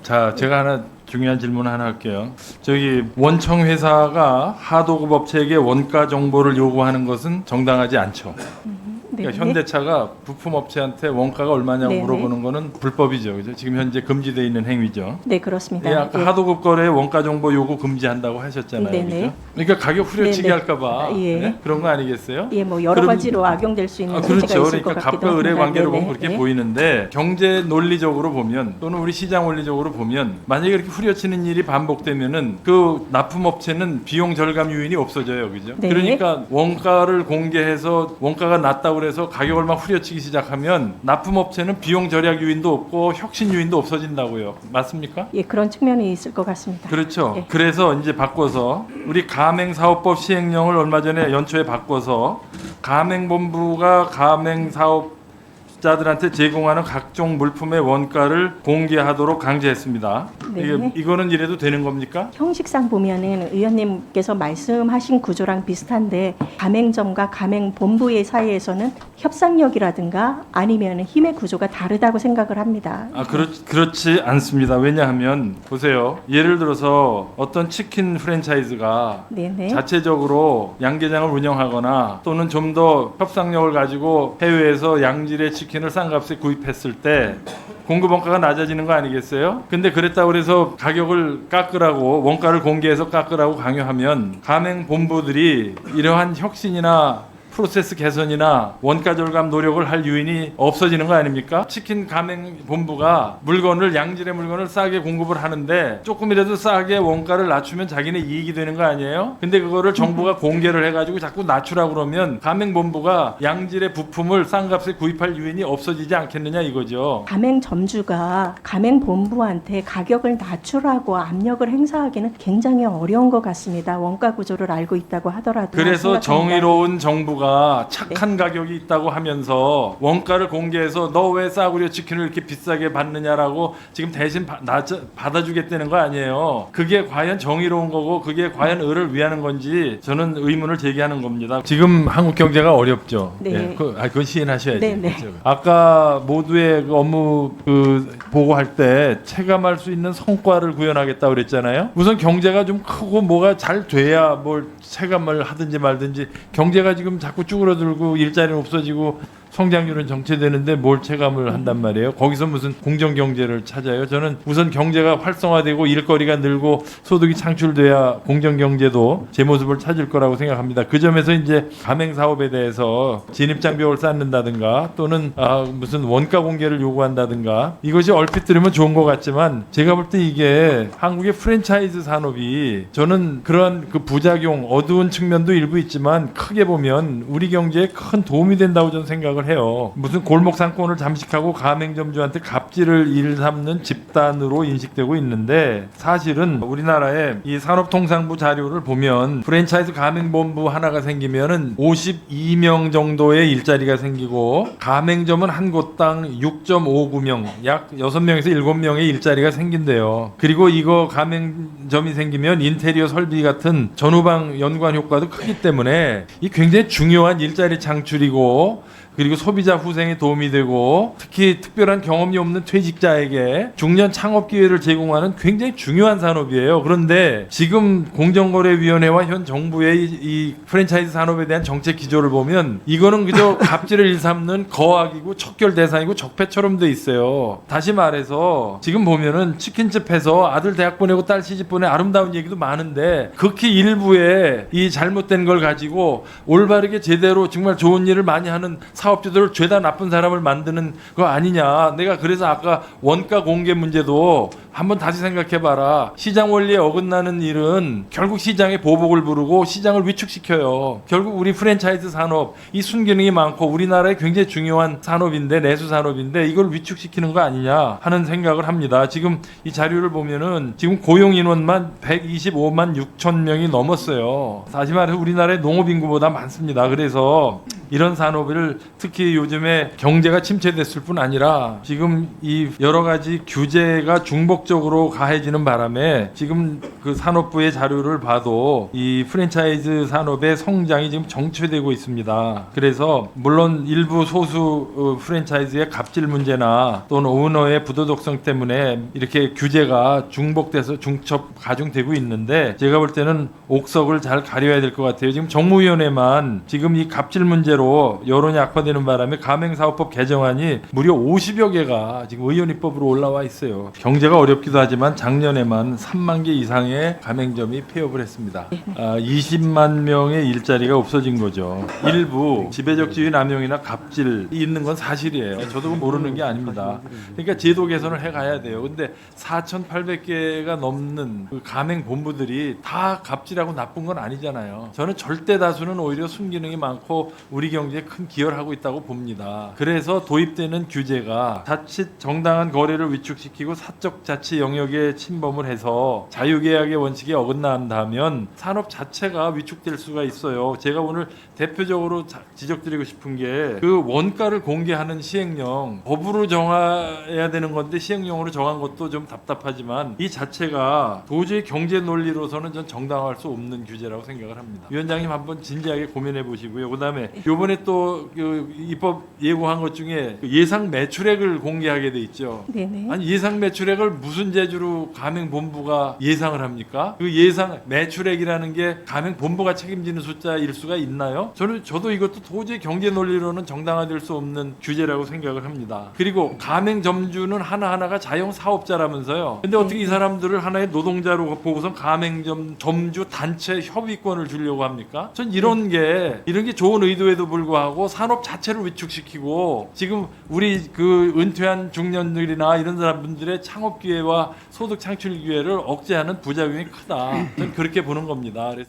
자, 제가 하나 중요한 질문 하나 할게요. 저기 원청 회사가 하도급 업체에게 원가 정보를 요구하는 것은 정당하지 않죠. 그러니까 현대차가 부품 업체한테 원가가 얼마냐고 물어보는 거는 불법이죠. 그죠? 지금 현재 금지되어 있는 행위죠. 네, 그렇습니다. 예, 아까 하도급 거래에 원가 정보 요구 금지한다고 하셨잖아요. 그죠? 그러니까 가격 후려치기 할까 봐. 네? 그런 거 아니겠어요? 예, 뭐 여러 가지로 악용될 수 있는 소지가 그렇죠. 있을 것 그러니까 같기도 갑과 을의 합니다. 관계로 보면 그렇게 보이는데 경제 논리적으로 보면 또는 우리 시장 원리적으로 보면 만약에 그렇게 후려치는 일이 반복되면은 그 납품업체는 비용 절감 요인이 없어져요. 그죠? 네. 그러니까 원가를 공개해서 원가가 낮다고 그래서 가격을 막 후려치기 시작하면 납품업체는 비용 절약 요인도 없고 혁신 요인도 없어진다고요. 맞습니까? 예, 그런 측면이 있을 것 같습니다. 그렇죠. 예. 그래서 이제 바꿔서 우리 가맹사업법 시행령을 얼마 전에 연초에 바꿔서 가맹본부가 가맹사업자들한테 제공하는 각종 물품의 원가를 공개하도록 강제했습니다. 네. 이거는 이래도 되는 겁니까? 형식상 보면은 의원님께서 말씀하신 구조랑 비슷한데 가맹점과 가맹본부의 사이에서는 협상력이라든가 아니면 힘의 구조가 다르다고 생각을 합니다. 그렇지 않습니다. 왜냐하면 보세요. 예를 들어서 어떤 치킨 프랜차이즈가 네네. 자체적으로 양계장을 운영하거나 또는 좀 더 협상력을 가지고 해외에서 양질의 치킨을 싼 값에 구입했을 때 공급 원가가 낮아지는 거 아니겠어요? 근데 그랬다고 그래서 가격을 깎으라고 원가를 공개해서 깎으라고 강요하면 가맹 본부들이 이러한 혁신이나 프로세스 개선이나 원가 절감 노력을 할 요인이 없어지는 거 아닙니까? 치킨 가맹 본부가 양질의 물건을 싸게 공급을 하는데 조금이라도 싸게 원가를 낮추면 자기네 이익이 되는 거 아니에요? 근데 그거를 정부가 공개를 해가지고 자꾸 낮추라고 그러면 가맹 본부가 양질의 부품을 싼 값에 구입할 요인이 없어지지 않겠느냐 이거죠. 가맹점주가 가맹본부한테 가격을 낮추라고 압력을 행사하기는 굉장히 어려운 것 같습니다. 원가 구조를 알고 있다고 하더라도. 그래서 생각합니다. 정의로운 정부가 착한 가격이 있다고 하면서 원가를 공개해서 너 왜 싸구려 치킨을 이렇게 비싸게 받느냐라고 지금 대신 받아주겠다는 거 아니에요. 그게 과연 정의로운 거고 그게 과연 을을 위하는 건지 저는 의문을 제기하는 겁니다. 지금 한국 경제가 어렵죠. 네. 예, 그건 시인하셔야지. 네, 네. 그렇죠. 아까 모두의 그 업무 보고할 때 체감할 수 있는 성과를 구현하겠다고 그랬잖아요. 우선 경제가 좀 크고 뭐가 잘 돼야 뭘 체감을 하든지 말든지 경제가 지금 자꾸 쭈그러들고 일자리는 없어지고 성장률은 정체되는데 뭘 체감을 한단 말이에요. 거기서 무슨 공정경제를 찾아요. 저는 우선 경제가 활성화되고 일거리가 늘고 소득이 창출돼야 공정경제도 제 모습을 찾을 거라고 생각합니다. 그 점에서 이제 가맹사업에 대해서 진입장벽을 쌓는다든가 또는 무슨 원가 공개를 요구한다든가 이것이 얼핏 들으면 좋은 것 같지만 제가 볼 때 이게 한국의 프랜차이즈 산업이 저는 그런 그 부작용 어두운 측면도 일부 있지만 크게 보면 우리 경제에 큰 도움이 된다고 저는 생각을 해요. 무슨 골목 상권을 잠식하고 가맹점주한테 갑질을 일삼는 집단으로 인식되고 있는데 사실은 우리나라의 이 산업통상부 자료를 보면 프랜차이즈 가맹본부 하나가 생기면은 52명 정도의 일자리가 생기고 가맹점은 한 곳당 6.59명 약 6명에서 7명의 일자리가 생긴대요. 그리고 이거 가맹점이 생기면 인테리어 설비 같은 전후방 연관 효과도 크기 때문에 이 굉장히 중요한 일자리 창출이고 그리고 소비자 후생에 도움이 되고 특히 특별한 경험이 없는 퇴직자에게 중년 창업 기회를 제공하는 굉장히 중요한 산업이에요. 그런데 지금 공정거래위원회와 현 정부의 이 프랜차이즈 산업에 대한 정책 기조를 보면 이거는 그저 갑질을 일삼는 거악이고 척결 대상이고 적폐처럼 돼 있어요. 다시 말해서 지금 보면은 치킨집에서 아들 대학 보내고 딸 시집 보내 아름다운 얘기도 많은데 극히 일부의 이 잘못된 걸 가지고 올바르게 제대로 정말 좋은 일을 많이 하는 사업주들을 죄다 나쁜 사람을 만드는 거 아니냐. 내가 그래서 아까 원가 공개 문제도 한번 다시 생각해봐라. 시장 원리에 어긋나는 일은 결국 시장의 보복을 부르고 시장을 위축시켜요. 결국 우리 프랜차이즈 산업 이 순기능이 많고 우리나라에 굉장히 중요한 산업인데 내수 산업인데 이걸 위축시키는 거 아니냐 하는 생각을 합니다. 지금 이 자료를 보면은 지금 고용 인원만 125만 6천 명이 넘었어요. 다시 말해서 우리나라의 농업 인구보다 많습니다. 그래서 이런 산업을 특히 요즘에 경제가 침체됐을 뿐 아니라 지금 이 여러 가지 규제가 중복적으로 가해지는 바람에 지금 그 산업부의 자료를 봐도 이 프랜차이즈 산업의 성장이 지금 정체되고 있습니다. 그래서 물론 일부 소수 프랜차이즈의 갑질 문제나 또는 오너의 부도덕성 때문에 이렇게 규제가 중복돼서 중첩 가중되고 있는데 제가 볼 때는 옥석을 잘 가려야 될 것 같아요. 지금 정무위원회만 지금 이 갑질 문제로 여론이 악화되는 바람에 가맹사업법 개정안이 무려 50여 개가 지금 의원 입법으로 올라와 있어요. 경제가 어렵기도 하지만 작년에만 3만 개 이상의 가맹점이 폐업을 했습니다. 20만 명의 일자리가 없어진 거죠. 일부 지배적 지위 남용이나 갑질이 있는 건 사실이에요. 저도 모르는 게 아닙니다. 그러니까 제도 개선을 해가야 돼요. 근데 4,800개가 넘는 그 가맹 본부들이 다 갑질하고 나쁜 건 아니잖아요. 저는 절대 다수는 오히려 순기능이 많고 우리 경제에 큰 기여를 하고 있다고 봅니다. 그래서 도입되는 규제가 자칫 정당한 거래를 위축시키고 사적 자치 영역에 침범을 해서 자유계약의 원칙에 어긋난다면 산업 자체가 위축될 수가 있어요. 제가 오늘 대표적으로 지적드리고 싶은 게 그 원가를 공개하는 시행령 법으로 정해야 되는 건데 시행령으로 정한 것도 좀 답답하지만 이 자체가 도저히 경제 논리로서는 전 정당화할 수 없는 규제라고 생각을 합니다. 위원장님 한번 진지하게 고민해 보시고요. 그다음에 이번에 또 그 입법 예고한 것 중에 그 예상 매출액을 공개하게 돼 있죠. 네네. 아니 예상 매출액을 무슨 재주로 가맹본부가 예상을 합니까? 그 예상 매출액이라는 게 가맹본부가 책임지는 숫자일 수가 있나요? 저도 이것도 도저히 경제 논리로는 정당화될 수 없는 규제라고 생각을 합니다. 그리고 가맹점주는 하나하나가 자영 사업자라면서요. 근데 어떻게 이 사람들을 하나의 노동자로 보고선 가맹점 점주 단체 협의권을 주려고 합니까? 전 이런 게 좋은 의도에도 불구하고 산업 자체를 위축시키고 지금 우리 그 은퇴한 중년들이나 이런 사람들의 창업 기회와 소득 창출 기회를 억제하는 부작용이 크다. 저는 그렇게 보는 겁니다. 그래서